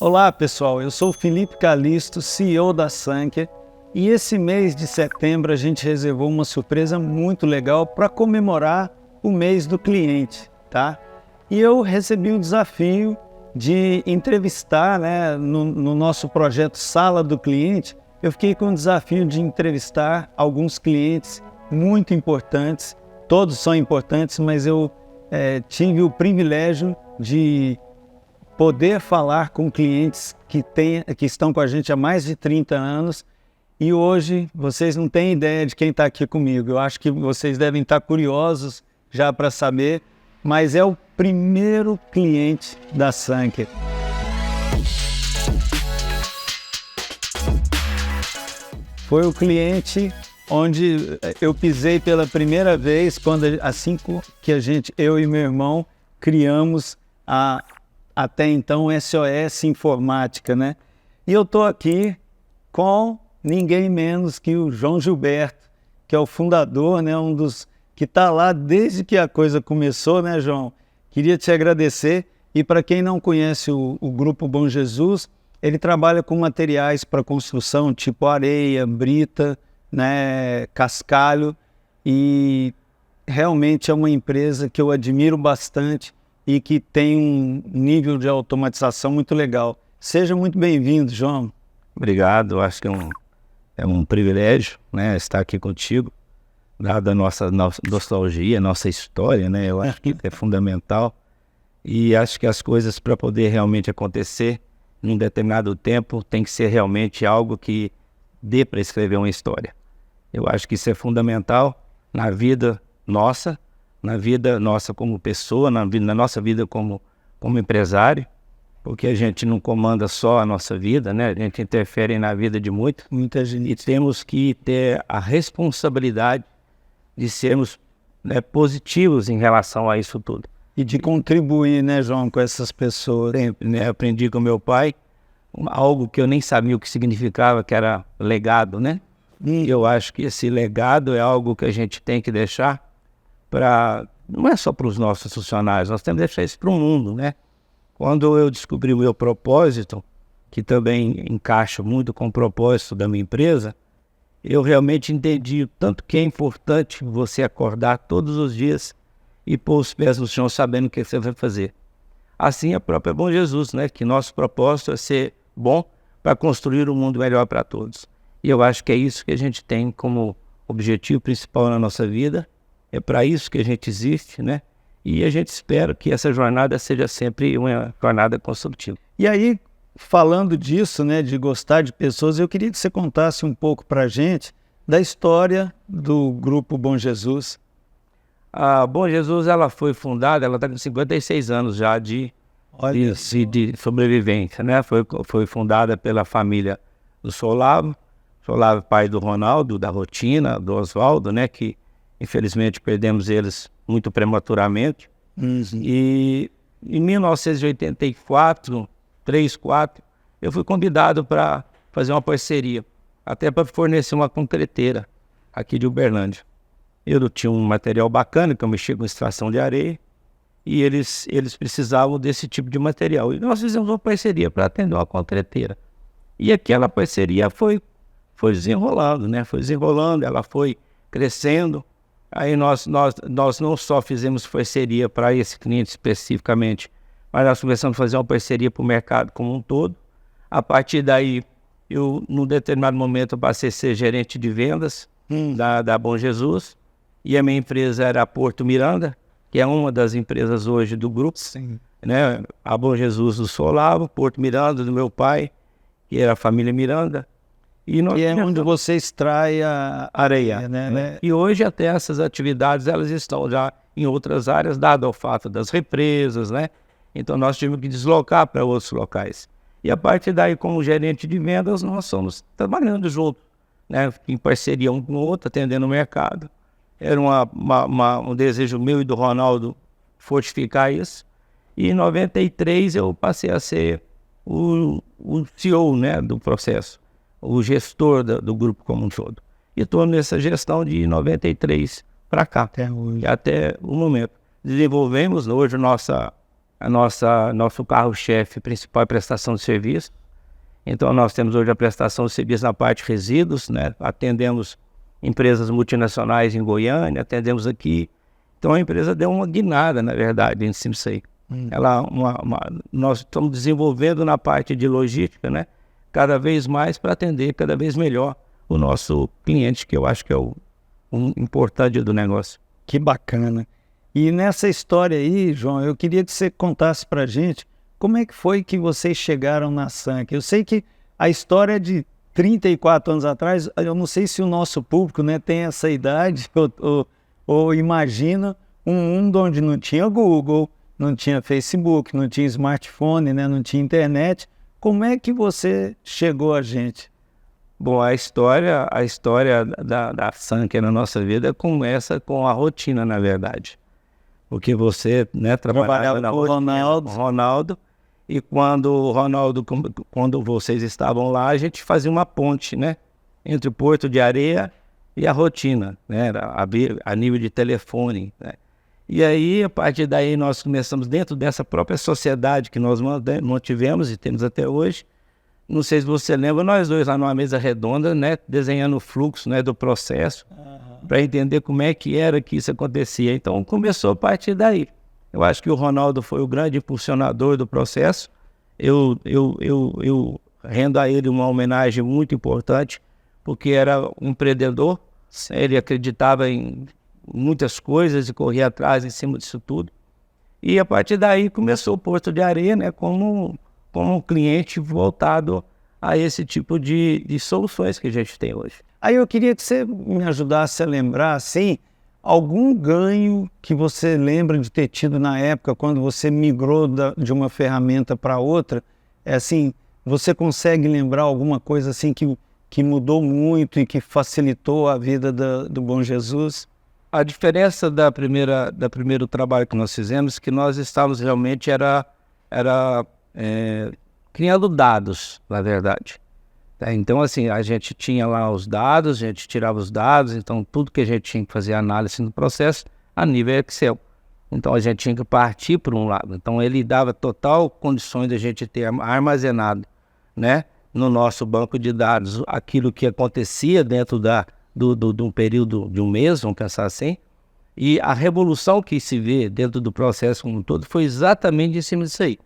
Olá pessoal, eu sou o Felipe Calisto, CEO da Sanker, e esse mês de setembro a gente reservou uma surpresa muito legal para comemorar o mês do cliente, tá? E eu recebi um desafio de entrevistar, né, no nosso projeto Sala do Cliente, eu fiquei com o desafio de entrevistar alguns clientes muito importantes, todos são importantes, mas eu tive o privilégio de poder falar com clientes que estão com a gente há mais de 30 anos e hoje vocês não têm ideia de quem está aqui comigo. Eu acho que vocês devem estar curiosos já para saber, mas é o primeiro cliente da Sanker. Foi o cliente onde eu pisei pela primeira vez, assim que eu e meu irmão criamos até então SOS Informática, né? E eu estou aqui com ninguém menos que o João Gilberto, que é o fundador, né? Um dos que está lá desde que a coisa começou, né, João? Queria te agradecer. E para quem não conhece o Grupo Bom Jesus, ele trabalha com materiais para construção, tipo areia, brita, né, cascalho, e realmente é uma empresa que eu admiro bastante e que tem um nível de automatização muito legal. Seja muito bem-vindo, João. Obrigado, acho que é um privilégio, né, estar aqui contigo, dada a nossa nostalgia, nossa história, né, eu acho que é fundamental, e acho que as coisas para poder realmente acontecer num determinado tempo tem que ser realmente algo que dê para escrever uma história. Eu acho que isso é fundamental na vida nossa como pessoa, na nossa vida como empresário, porque a gente não comanda só a nossa vida, né? A gente interfere na vida de muita gente, e temos que ter a responsabilidade de sermos, né, positivos em relação a isso tudo. E de contribuir, né, João, com essas pessoas. Sempre, né? Aprendi com meu pai algo que eu nem sabia o que significava, que era legado, né? E eu acho que esse legado é algo que a gente tem que deixar não é só para os nossos funcionários, nós temos que deixar isso para o mundo, né? Quando eu descobri o meu propósito, que também encaixa muito com o propósito da minha empresa, eu realmente entendi o tanto que é importante você acordar todos os dias e pôr os pés no chão sabendo o que você vai fazer. Assim a própria Bom Jesus, né? Que nosso propósito é ser bom para construir um mundo melhor para todos. E eu acho que é isso que a gente tem como objetivo principal na nossa vida. É para isso que a gente existe, né? E a gente espera que essa jornada seja sempre uma jornada construtiva. E aí, falando disso, né, de gostar de pessoas, eu queria que você contasse um pouco para a gente da história do Grupo Bom Jesus. A Bom Jesus, ela foi fundada, ela está com 56 anos já de sobrevivência, né? Foi fundada pela família do Solavo, pai do Ronaldo, da Rotina, do Oswaldo, né? Que infelizmente perdemos eles muito prematuramente. E em 1984, 4, eu fui convidado para fazer uma parceria, até para fornecer uma concreteira aqui de Uberlândia. Eu tinha um material bacana, que eu mexia com extração de areia, e eles precisavam desse tipo de material. E nós fizemos uma parceria para atender uma concreteira. E aquela parceria foi desenrolando, né? Foi desenrolando, ela foi crescendo. Aí nós não só fizemos parceria para esse cliente especificamente, mas nós começamos a fazer uma parceria para o mercado como um todo. A partir daí, num determinado momento, eu passei a ser gerente de vendas da Bom Jesus, e a minha empresa era a Porto Miranda, que é uma das empresas hoje do grupo. Sim. Né? A Bom Jesus do Solavo, Porto Miranda do meu pai, que era a família Miranda. E é onde você extrai a areia, né? E hoje até essas atividades elas estão já em outras áreas, dado ao fato das represas, né? Então nós tivemos que deslocar para outros locais. E a partir daí, como gerente de vendas, nós somos trabalhando juntos, né? Em parceria um com o outro, atendendo o mercado. Era um desejo meu e do Ronaldo fortificar isso. E em 93 eu passei a ser o CEO, né, do processo, o gestor do grupo como um todo. E estou nessa gestão de 93 para cá, até o momento. Desenvolvemos hoje nosso carro-chefe principal é prestação de serviço. Então nós temos hoje a prestação de serviço na parte de resíduos, né? Atendemos empresas multinacionais em Goiânia, atendemos aqui. Então a empresa deu uma guinada, na verdade, em cima disso aí. Nós estamos desenvolvendo na parte de logística, né? Cada vez mais para atender cada vez melhor o nosso cliente, que eu acho que é o importante do negócio. Que bacana. E nessa história aí, João, eu queria que você contasse para a gente como é que foi que vocês chegaram na Sank. Eu sei que a história é de 34 anos atrás, eu não sei se o nosso público, né, tem essa idade ou imagina um mundo onde não tinha Google, não tinha Facebook, não tinha smartphone, né, não tinha internet. Como é que você chegou a gente? Bom, a história da Sank na nossa vida começa com a rotina, na verdade. Porque você, né, trabalhava na rotina com o Ronaldo, e quando vocês estavam lá, a gente fazia uma ponte, né, entre o Porto de Areia e a rotina, né, a nível de telefone, né. E aí, a partir daí, nós começamos dentro dessa própria sociedade que nós mantivemos e temos até hoje. Não sei se você lembra, nós dois lá numa mesa redonda, né, desenhando o fluxo, né, do processo, para entender como é que era que isso acontecia. Então, começou a partir daí. Eu acho que o Ronaldo foi o grande impulsionador do processo. Eu rendo a ele uma homenagem muito importante, porque era um empreendedor, ele acreditava em muitas coisas e corria atrás em cima disso tudo. E a partir daí começou o Porto de Areia, né, como um cliente voltado a esse tipo de soluções que a gente tem hoje. Aí eu queria que você me ajudasse a lembrar, assim, algum ganho que você lembra de ter tido na época, quando você migrou de uma ferramenta para outra. Assim, você consegue lembrar alguma coisa assim que mudou muito e que facilitou a vida do Bom Jesus? A diferença do primeiro trabalho que nós fizemos, que nós estávamos realmente criando dados, na verdade. Então, assim, a gente tinha lá os dados, a gente tirava os dados, então tudo que a gente tinha que fazer análise no processo, a nível Excel. Então, a gente tinha que partir por um lado. Então, ele dava total condições de a gente ter armazenado, né, no nosso banco de dados aquilo que acontecia dentro de um período de um mês, vamos pensar assim. E a revolução que se vê dentro do processo como um todo foi exatamente em cima disso aí.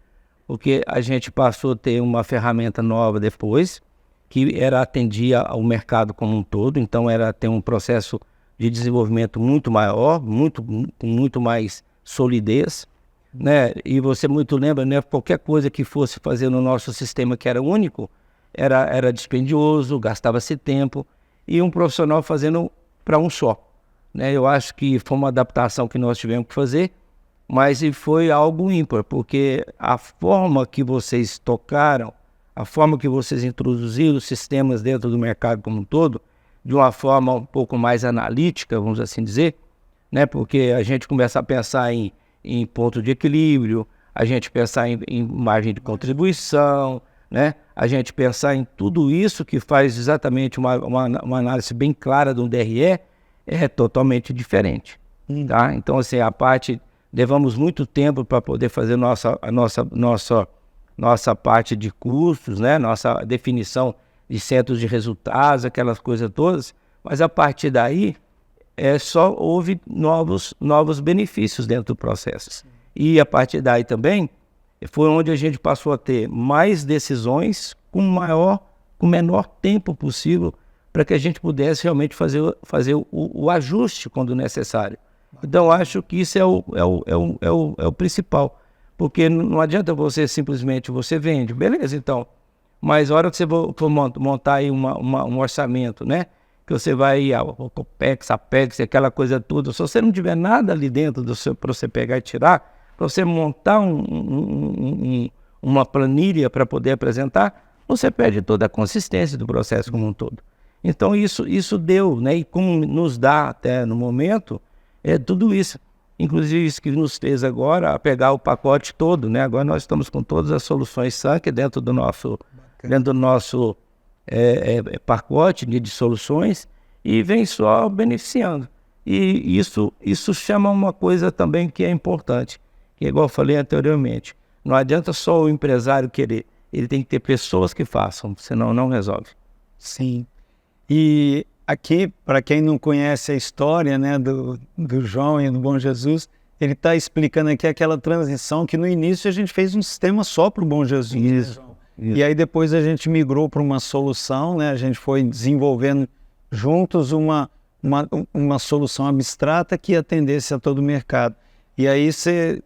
Porque a gente passou a ter uma ferramenta nova depois, que atendia ao mercado como um todo, então era ter um processo de desenvolvimento muito maior, com muito mais solidez, né? E você muito lembra, né? Qualquer coisa que fosse fazer no nosso sistema que era único, era dispendioso, gastava-se tempo, e um profissional fazendo para um só, né? Eu acho que foi uma adaptação que nós tivemos que fazer, mas foi algo ímpar, porque a forma que vocês tocaram, a forma que vocês introduziram os sistemas dentro do mercado como um todo, de uma forma um pouco mais analítica, vamos assim dizer, né? Porque a gente começa a pensar em ponto de equilíbrio, a gente pensar em margem de contribuição, né? A gente pensar em tudo isso que faz exatamente uma análise bem clara de um DRE, é totalmente diferente. Tá? Então, assim, levamos muito tempo para poder fazer nossa parte de custos, né? Nossa definição de centros de resultados, aquelas coisas todas, mas a partir daí só houve novos benefícios dentro do processo. E a partir daí também foi onde a gente passou a ter mais decisões com o menor tempo possível, para que a gente pudesse realmente fazer o ajuste quando necessário. Então, acho que isso é o principal, porque não adianta você simplesmente, você vende, beleza, então, mas a hora que você for montar aí um orçamento, né, que você vai o COPEX, APEX, aquela coisa toda, se você não tiver nada ali dentro para você pegar e tirar, para você montar uma planilha para poder apresentar, você perde toda a consistência do processo como um todo. Então, isso deu, né, e como nos dá até no momento, tudo isso. Inclusive, isso que nos fez agora a pegar o pacote todo, né? Agora nós estamos com todas as soluções Sank dentro do nosso pacote de soluções, e vem só beneficiando. E isso chama uma coisa também que é importante, que, igual eu falei anteriormente, não adianta só o empresário querer, ele tem que ter pessoas que façam, senão não resolve. Sim. E aqui, para quem não conhece a história, né, do João e do Bom Jesus, ele está explicando aqui aquela transição que no início a gente fez um sistema só para o Bom Jesus. Isso, Né, João? isso. E aí depois a gente migrou para uma solução, né, a gente foi desenvolvendo juntos uma solução abstrata que atendesse a todo o mercado. E aí você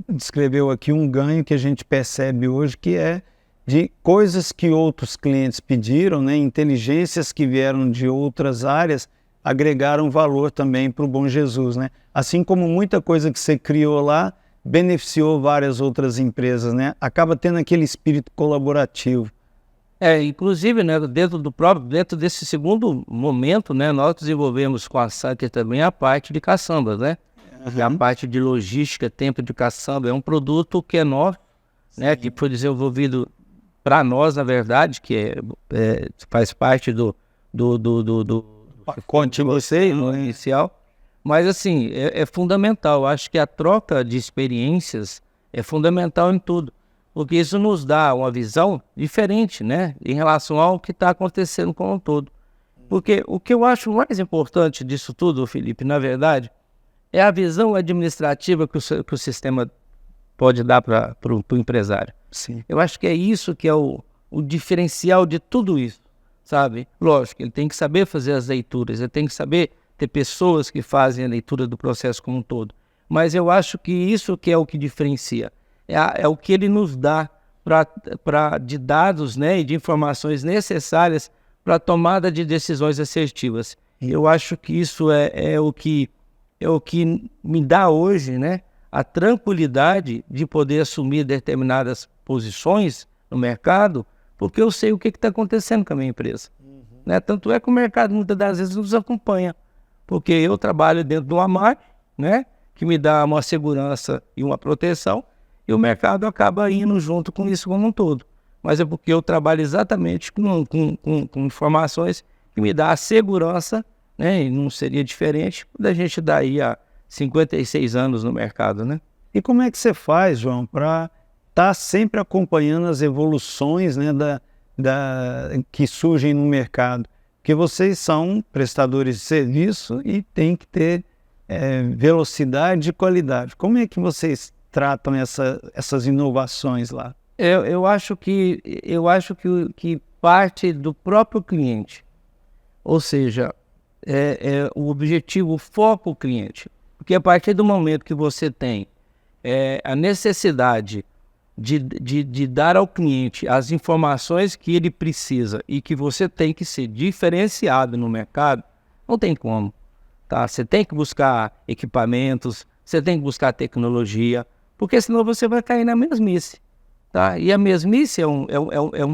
descreveu aqui um ganho que a gente percebe hoje, que é de coisas que outros clientes pediram, né, inteligências que vieram de outras áreas, agregaram valor também para o Bom Jesus, né? Assim como muita coisa que você criou lá beneficiou várias outras empresas, né? Acaba tendo aquele espírito colaborativo. Inclusive, né, dentro desse segundo momento, né, nós desenvolvemos com a Santer também a parte de caçambas, né? Uhum. A parte de logística, tempo de caçamba, é um produto que é novo, né, que foi desenvolvido para nós, na verdade, que faz parte do Pacote você no inicial, mas assim, é fundamental. Eu acho que a troca de experiências é fundamental em tudo, porque isso nos dá uma visão diferente, né, em relação ao que está acontecendo como um todo. Porque o que eu acho mais importante disso tudo, Felipe, na verdade, é a visão administrativa que o sistema pode dar para o empresário. Sim. Eu acho que é isso que é o diferencial de tudo isso, sabe? Lógico, ele tem que saber fazer as leituras, ele tem que saber ter pessoas que fazem a leitura do processo como um todo. Mas eu acho que isso que é o que diferencia. É o que ele nos dá de dados, né, e de informações necessárias para a tomada de decisões assertivas. Eu acho que isso é o que me dá hoje, né, a tranquilidade de poder assumir determinadas posições no mercado, porque eu sei o que está acontecendo com a minha empresa. Né? Tanto é que o mercado muitas das vezes nos acompanha, porque eu trabalho dentro de uma marca, né, que me dá uma segurança e uma proteção, e o mercado acaba indo junto com isso como um todo. Mas é porque eu trabalho exatamente com informações que me dá a segurança, né, e não seria diferente da gente daí há 56 anos no mercado, né? E como é que você faz, João, para estar sempre acompanhando as evoluções, né, que surgem no mercado? Porque vocês são prestadores de serviço e tem que ter velocidade e qualidade. Como é que vocês tratam essas inovações lá? Eu acho que parte do próprio cliente, ou seja, o objetivo, o foco cliente. Porque a partir do momento que você tem a necessidade de dar ao cliente as informações que ele precisa e que você tem que ser diferenciado no mercado, não tem como. Tá? Você tem que buscar equipamentos, você tem que buscar tecnologia, porque senão você vai cair na mesmice. Tá? E a mesmice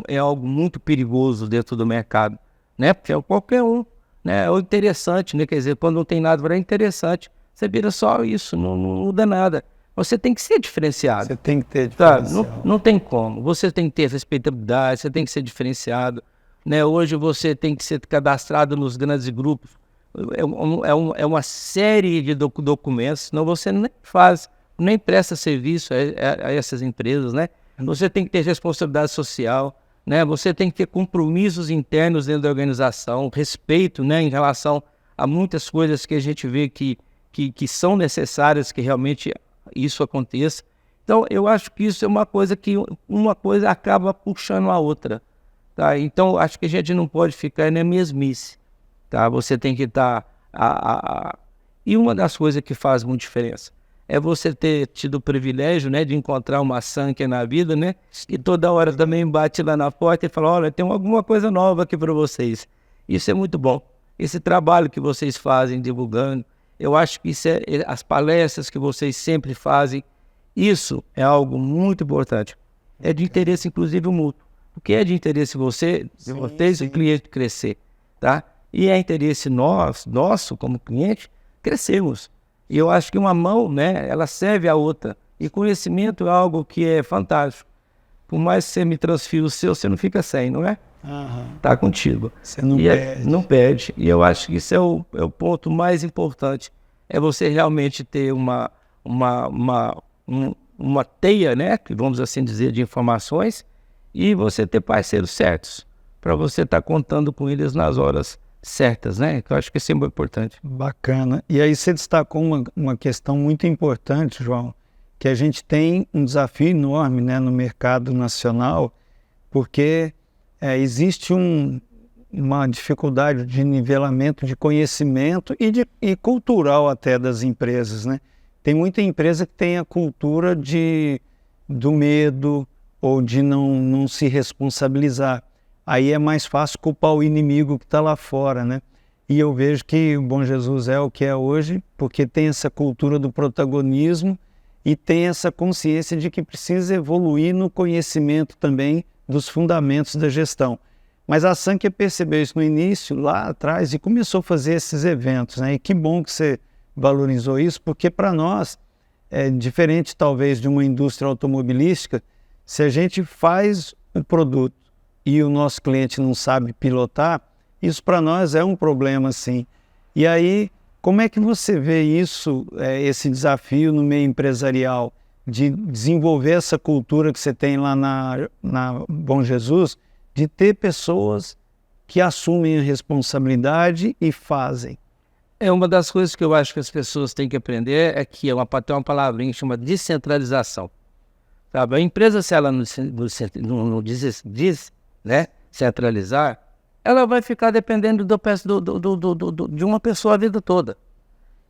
é algo muito perigoso dentro do mercado, né? Porque é qualquer um. Né? É o interessante, né? Quer dizer, quando não tem nada, é interessante. Você vira só isso, não muda nada. Você tem que ser diferenciado. Você tem que ter diferencial. Tá? Não tem como. Você tem que ter respeitabilidade, você tem que ser diferenciado. Né? Hoje você tem que ser cadastrado nos grandes grupos. É uma série de documentos, senão você nem presta serviço a essas empresas, né? Você tem que ter responsabilidade social, né? Você tem que ter compromissos internos dentro da organização, respeito, né, em relação a muitas coisas que a gente vê que são necessárias que realmente isso aconteça. Então, eu acho que isso é uma coisa que uma coisa acaba puxando a outra. Tá? Então, acho que a gente não pode ficar na mesmice. Tá? Você tem que estar... E uma das coisas que faz muita diferença é você ter tido o privilégio, né, de encontrar uma Sanker na vida, né, e toda hora também bate lá na porta e fala, olha, tem alguma coisa nova aqui para vocês. Isso é muito bom. Esse trabalho que vocês fazem divulgando, eu acho que isso as palestras que vocês sempre fazem, isso é algo muito importante. É de interesse, inclusive, mútuo. Porque é de interesse de vocês, o cliente crescer, tá? E é interesse nosso como cliente, crescermos. E eu acho que uma mão, né, ela serve à outra. E conhecimento é algo que é fantástico. Por mais que você me transfira o seu, você não fica sem, não é? Tá contigo. Você não perde. Não perde. E eu acho que isso é o ponto mais importante. É você realmente ter uma uma teia, né, que vamos assim dizer, de informações, e você ter parceiros certos, para você estar contando com eles nas horas certas, né? Que eu acho que isso é muito importante. Bacana. E aí você destacou uma questão muito importante, João, que a gente tem um desafio enorme, né, no mercado nacional, porque existe uma dificuldade de nivelamento de conhecimento e cultural até das empresas, né? Tem muita empresa que tem a cultura do medo ou de não se responsabilizar. Aí é mais fácil culpar o inimigo que está lá fora, né? E eu vejo que o Bom Jesus é o que é hoje, porque tem essa cultura do protagonismo e tem essa consciência de que precisa evoluir no conhecimento também dos fundamentos da gestão. Mas a Sankia percebeu isso no início, lá atrás, e começou a fazer esses eventos, né? E que bom que você valorizou isso, porque para nós, diferente talvez de uma indústria automobilística, se a gente faz o produto e o nosso cliente não sabe pilotar, isso para nós é um problema, sim. E aí, como é que você vê isso, esse desafio no meio empresarial, de desenvolver essa cultura que você tem lá na Bom Jesus, de ter pessoas que assumem a responsabilidade e fazem? Uma das coisas que eu acho que as pessoas têm que aprender é que tem uma palavrinha que chama descentralização. Sabe? A empresa, se ela não diz, né, centralizar, ela vai ficar dependendo de uma pessoa a vida toda.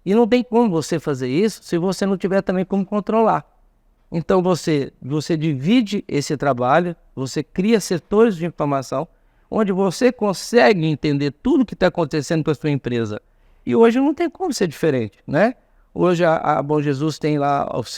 E não tem como você fazer isso se você não tiver também como controlar. Então você divide esse trabalho, você cria setores de informação, onde você consegue entender tudo que está acontecendo com a sua empresa. E hoje não tem como ser diferente, né? Hoje a Bom Jesus tem lá os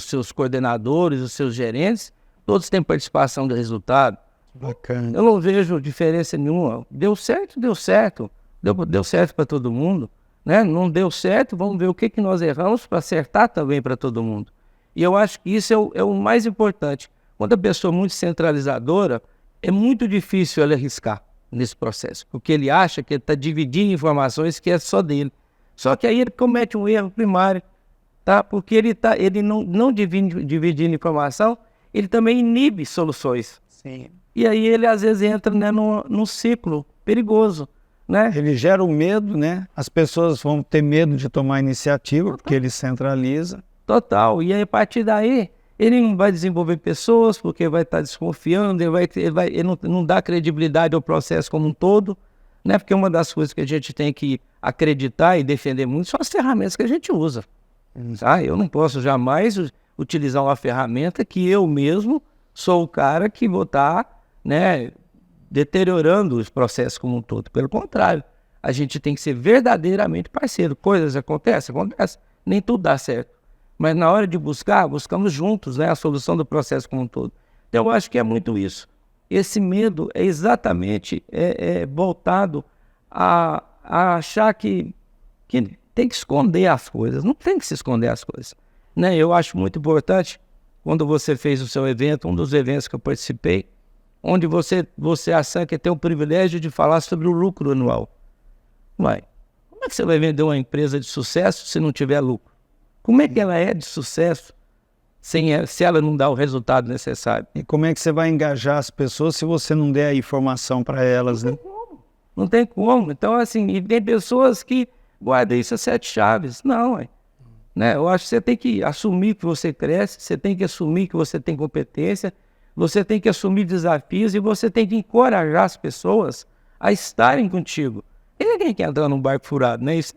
seus coordenadores, os seus gerentes, todos têm participação do resultado. Bacana. Eu não vejo diferença nenhuma. Deu certo. Deu certo para todo mundo, né? Não deu certo, vamos ver o que nós erramos para acertar também para todo mundo. E eu acho que isso é o mais importante. Quando a pessoa é muito centralizadora, é muito difícil ele arriscar nesse processo, porque ele acha que ele está dividindo informações que é só dele. Só que aí ele comete um erro primário, tá? Porque ele não dividindo informação, ele também inibe soluções. Sim. E aí ele às vezes entra, né, num ciclo perigoso, né? Ele gera o medo, né? As pessoas vão ter medo de tomar iniciativa, porque ele centraliza. Total. E aí, a partir daí, ele não vai desenvolver pessoas, porque vai estar desconfiando, ele não dá credibilidade ao processo como um todo, né? Porque uma das coisas que a gente tem que acreditar e defender muito são as ferramentas que a gente usa. Tá? Eu não posso jamais utilizar uma ferramenta que eu mesmo sou o cara que vou estar, né, deteriorando os processos como um todo. Pelo contrário, a gente tem que ser verdadeiramente parceiro. Coisas acontecem, nem tudo dá certo. Mas na hora de buscamos juntos, né, a solução do processo como um todo. Então eu acho que é muito isso. Esse medo é exatamente voltado a achar que tem que esconder as coisas. Não tem que se esconder as coisas, né? Eu acho muito importante, quando você fez o seu evento, um dos eventos que eu participei, onde a Sankia tem o privilégio de falar sobre o lucro anual. Uai, como é que você vai vender uma empresa de sucesso se não tiver lucro? Como é que ela é de sucesso se ela não dá o resultado necessário? E como é que você vai engajar as pessoas se você não der a informação para elas, né? Não tem como. Então, assim, e tem pessoas que guardam isso a 7 chaves. Não, né? Eu acho que você tem que assumir que você cresce, você tem que assumir que você tem competência, você tem que assumir desafios e você tem que encorajar as pessoas a estarem contigo. E ninguém quer entrar num barco furado, né? Isso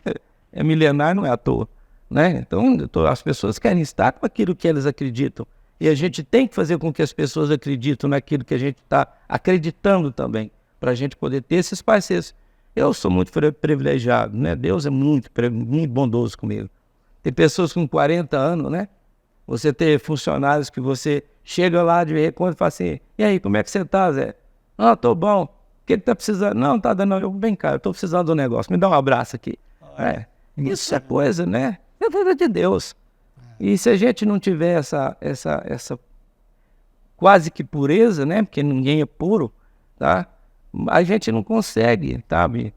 é milenar, não é à toa, né? Então, as pessoas querem estar com aquilo que elas acreditam. E a gente tem que fazer com que as pessoas acreditem naquilo que a gente está acreditando também, para a gente poder ter esses parceiros. Eu sou muito privilegiado, né? Deus é muito bondoso comigo. Tem pessoas com 40 anos, né? Você ter funcionários que você chega lá de recorde e fala assim, e aí, como é que você tá, Zé? Ah, tô bom. O que tá precisando? Não, tá dando. Vem cá, eu tô precisando do negócio. Me dá um abraço aqui. Isso é coisa, né? É coisa de Deus. E se a gente não tiver essa quase que pureza, né? Porque ninguém é puro, tá? A gente não consegue, sabe?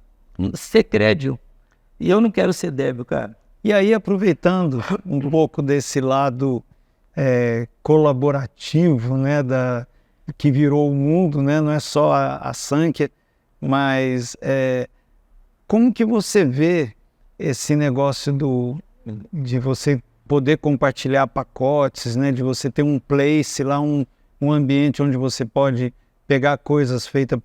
Ser crédito. E eu não quero ser débil, cara. E aí, aproveitando um pouco desse lado colaborativo, né, que virou o mundo, né, não é só a Sankhya, mas como que você vê esse negócio de você poder compartilhar pacotes, né, de você ter um place lá, um ambiente onde você pode pegar coisas feitas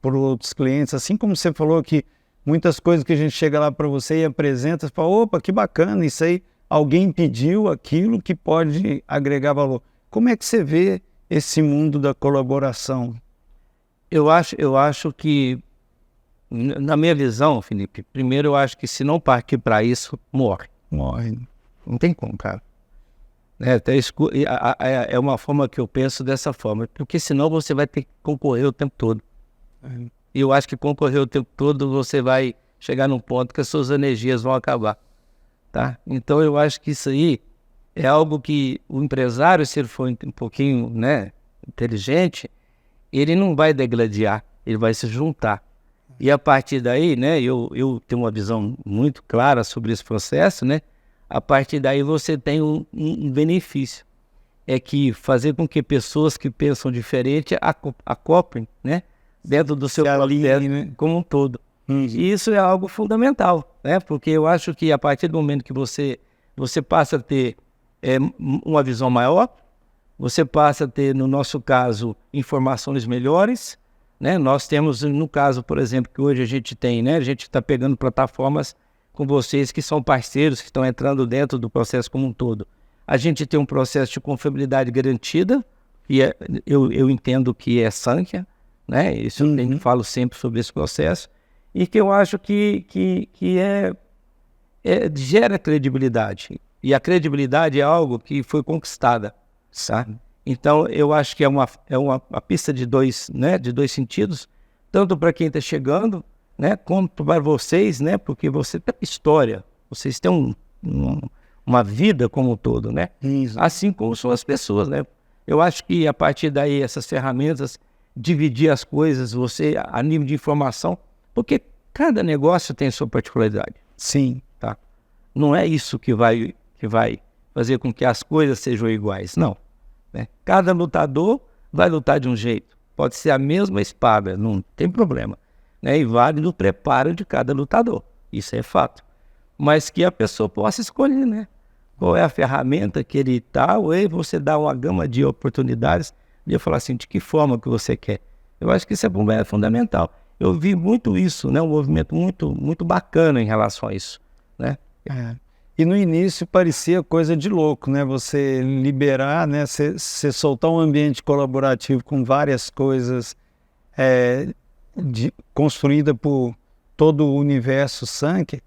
por outros clientes, assim como você falou que muitas coisas que a gente chega lá para você e apresenta, você fala, opa, que bacana, isso aí, alguém pediu aquilo que pode agregar valor. Como é que você vê esse mundo da colaboração? Eu acho que, na minha visão, Felipe, primeiro eu acho que se não partir para isso, morre. Morre. Não tem como, cara. É uma forma que eu penso dessa forma, porque senão você vai ter que concorrer o tempo todo. E eu acho que concorrer o tempo todo você vai chegar num ponto que as suas energias vão acabar, tá? Então eu acho que isso aí é algo que o empresário, se ele for um pouquinho, né, inteligente, ele não vai degladiar, ele vai se juntar. E a partir daí, né, eu tenho uma visão muito clara sobre esse processo, né? A partir daí você tem um benefício, é que fazer com que pessoas que pensam diferente acoplem, né, dentro do seu processo, né, como um todo. E isso é algo fundamental, né, porque eu acho que a partir do momento que você passa a ter uma visão maior, você passa a ter, no nosso caso, informações melhores, né? Nós temos, no caso, por exemplo, que hoje a gente tem, né, a gente está pegando plataformas com vocês que são parceiros, que estão entrando dentro do processo como um todo. A gente tem um processo de confiabilidade garantida, e eu entendo que é Sankhya, né? Isso eu falo sempre sobre esse processo, e que eu acho que gera credibilidade. E a credibilidade é algo que foi conquistada, sabe? Então, eu acho que é uma pista de dois sentidos, tanto para quem está chegando, né, como para vocês, né, porque você tem história, vocês têm uma vida como um todo, né? Isso. Assim como são as pessoas, né? Eu acho que a partir daí essas ferramentas, dividir as coisas, você a nível de informação, porque cada negócio tem sua particularidade. Sim. Tá? Não é isso que vai fazer com que as coisas sejam iguais, não. Né? Cada lutador vai lutar de um jeito. Pode ser a mesma espada, não tem problema. Né? E vale no preparo de cada lutador. Isso é fato. Mas que a pessoa possa escolher, né? Qual é a ferramenta que ele está, ou aí você dá uma gama de oportunidades e eu falar assim, de que forma que você quer. Eu acho que isso é fundamental. Eu vi muito isso, né? Um movimento muito, muito bacana em relação a isso, né? E no início parecia coisa de louco, né? Você liberar, né? Você soltar um ambiente colaborativo com várias coisas construída por todo o universo Sankhya.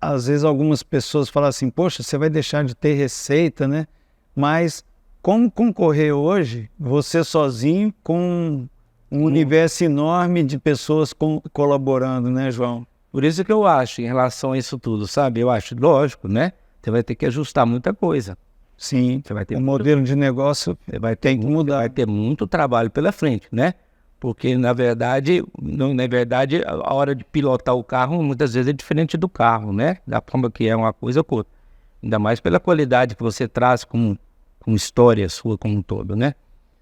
Às vezes algumas pessoas falam assim, poxa, você vai deixar de ter receita, né? Mas como concorrer hoje, você sozinho, com um universo enorme de pessoas colaborando, né, João? Por isso que eu acho, em relação a isso tudo, sabe? Eu acho, lógico, né? Você vai ter que ajustar muita coisa. Sim, você vai ter o modelo de negócio tem que mudar. Vai ter muito trabalho pela frente, né? Porque, na verdade, a hora de pilotar o carro, muitas vezes é diferente do carro, né? Da forma que é uma coisa ou outra. Ainda mais pela qualidade que você traz com história sua como um todo, né?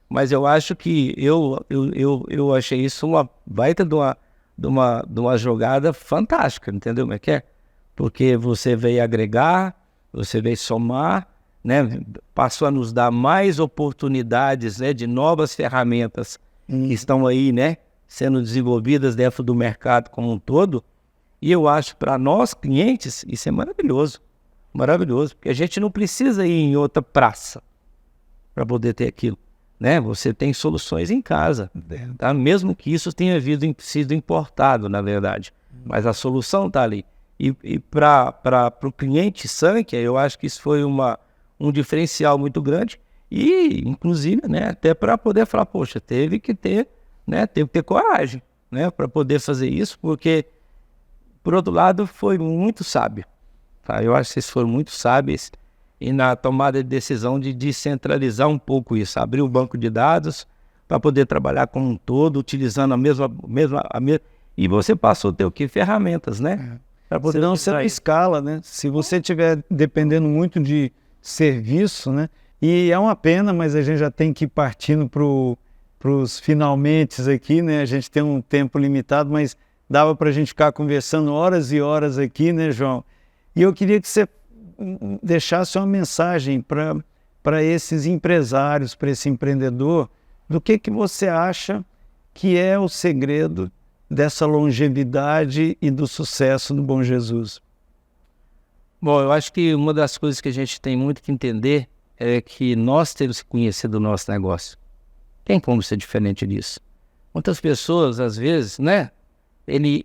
Mas eu acho que eu achei isso uma baita de uma jogada fantástica, entendeu como é que é? Porque você veio agregar, você veio somar, né? Passou a nos dar mais oportunidades, né, de novas ferramentas que estão aí, né, sendo desenvolvidas dentro do mercado como um todo. E eu acho, para nós clientes, isso é maravilhoso, maravilhoso, porque a gente não precisa ir em outra praça para poder ter aquilo, né? Você tem soluções em casa, tá? Mesmo que isso tenha sido importado, na verdade, mas a solução está ali. E para o cliente Sankhya, eu acho que isso foi um diferencial muito grande. E, inclusive, né, até para poder falar, poxa, teve que ter coragem, né, para poder fazer isso, porque, por outro lado, foi muito sábio. Tá? Eu acho que vocês foram muito sábios e na tomada de decisão de descentralizar um pouco isso, abrir o banco de dados para poder trabalhar como um todo, utilizando a mesma e você passou a ter o quê? Ferramentas, né? Senão você não escala, né? Se você estiver dependendo muito de serviço, né? E é uma pena, mas a gente já tem que ir partindo para os finalmente aqui, né? A gente tem um tempo limitado, mas dava para a gente ficar conversando horas e horas aqui, né, João? E eu queria que você deixasse uma mensagem para esses empresários, para esse empreendedor, do que você acha que é o segredo dessa longevidade e do sucesso do Bom Jesus. Bom, eu acho que uma das coisas que a gente tem muito que entender é que nós temos que conhecer do nosso negócio. Tem como ser diferente disso. Muitas pessoas, às vezes, né? Ele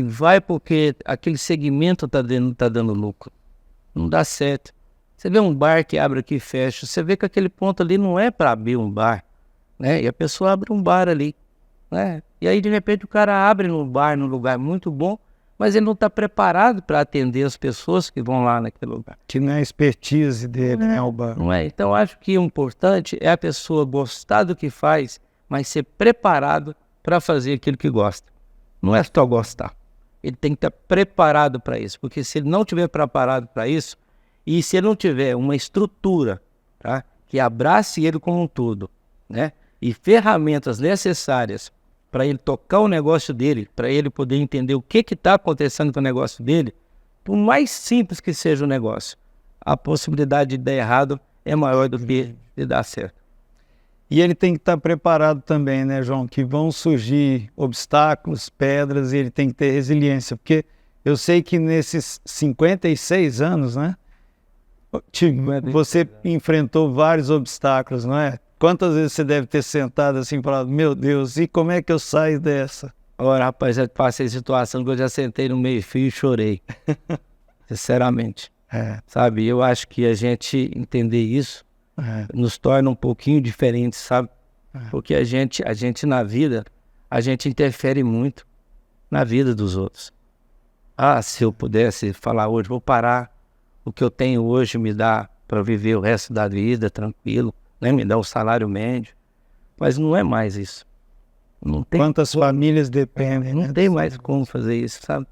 vai porque aquele segmento tá dando lucro. Não dá certo. Você vê um bar que abre aqui e fecha, você vê que aquele ponto ali não é para abrir um bar, né? E a pessoa abre um bar ali, né? E aí, de repente, o cara abre um bar num lugar muito bom, mas ele não está preparado para atender as pessoas que vão lá naquele lugar. Que não é a expertise dele, né, o bar. Não é? Então, acho que o importante é a pessoa gostar do que faz, mas ser preparado para fazer aquilo que gosta. Não é só gostar. Ele tem que estar preparado para isso, porque se ele não estiver preparado para isso, e se ele não tiver uma estrutura, tá, que abrace ele como um todo, né, e ferramentas necessárias para ele tocar o negócio dele, para ele poder entender o que está acontecendo com o negócio dele, por mais simples que seja o negócio, a possibilidade de dar errado é maior do que de dar certo. E ele tem que estar preparado também, né, João? Que vão surgir obstáculos, pedras, e ele tem que ter resiliência. Porque eu sei que nesses 56 anos, né, você enfrentou vários obstáculos, não é? Quantas vezes você deve ter sentado assim e falado, meu Deus, e como é que eu saio dessa? Ora, rapaz, eu passei situação que eu já sentei no meio-fio e chorei. Sinceramente. Sabe, eu acho que a gente entender isso nos torna um pouquinho diferentes, sabe? Porque a gente na vida, a gente interfere muito na vida dos outros. Ah, se eu pudesse falar hoje, vou parar, o que eu tenho hoje me dá para viver o resto da vida tranquilo, né? Me dá um salário médio, mas não é mais isso. Não tem quantas famílias dependem, não tem mais como fazer isso, sabe?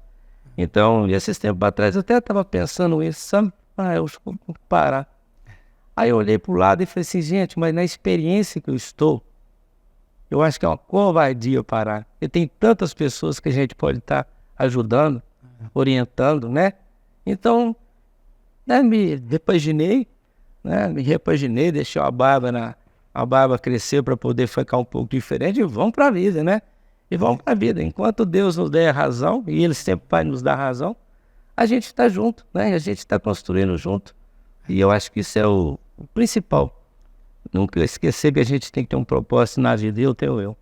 Então, esses tempos atrás, eu até estava pensando isso, sabe? Eu acho que vou parar. Aí eu olhei para o lado e falei assim, gente, mas na experiência que eu estou, eu acho que é uma covardia parar. Porque tem tantas pessoas que a gente pode estar ajudando, orientando, né? Então, né, me repaginei, deixei a barba crescer para poder ficar um pouco diferente e vamos para a vida, né? E vamos para a vida. Enquanto Deus nos der a razão, e Ele sempre vai nos dar razão, a gente está junto, né? A gente está construindo junto. E eu acho que isso é o principal. Nunca esquecer que a gente tem que ter um propósito na vida, e eu tenho eu.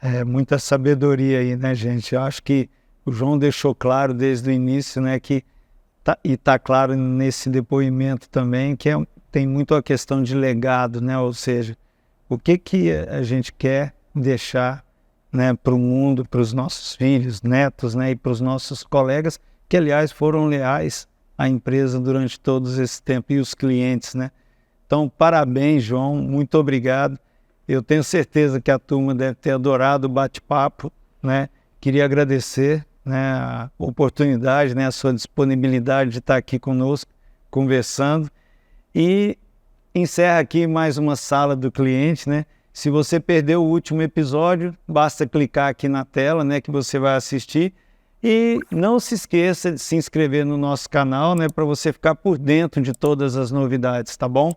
É muita sabedoria aí, né, gente? Eu acho que o João deixou claro desde o início, né, que está claro nesse depoimento também, que tem muito a questão de legado, né? Ou seja, o que a gente quer deixar, né, para o mundo, para os nossos filhos, netos, né, e para os nossos colegas, que aliás foram leais à empresa durante todo esse tempo, e os clientes, né? Então, parabéns, João, muito obrigado. Eu tenho certeza que a turma deve ter adorado o bate-papo, né? Queria agradecer, né, a oportunidade, né, a sua disponibilidade de estar aqui conosco, conversando. E encerra aqui mais uma sala do cliente, né? Se você perdeu o último episódio, basta clicar aqui na tela, né, que você vai assistir. E não se esqueça de se inscrever no nosso canal, né, para você ficar por dentro de todas as novidades, tá bom?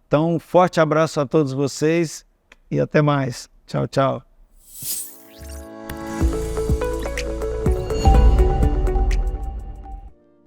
Então, um forte abraço a todos vocês e até mais. Tchau, tchau.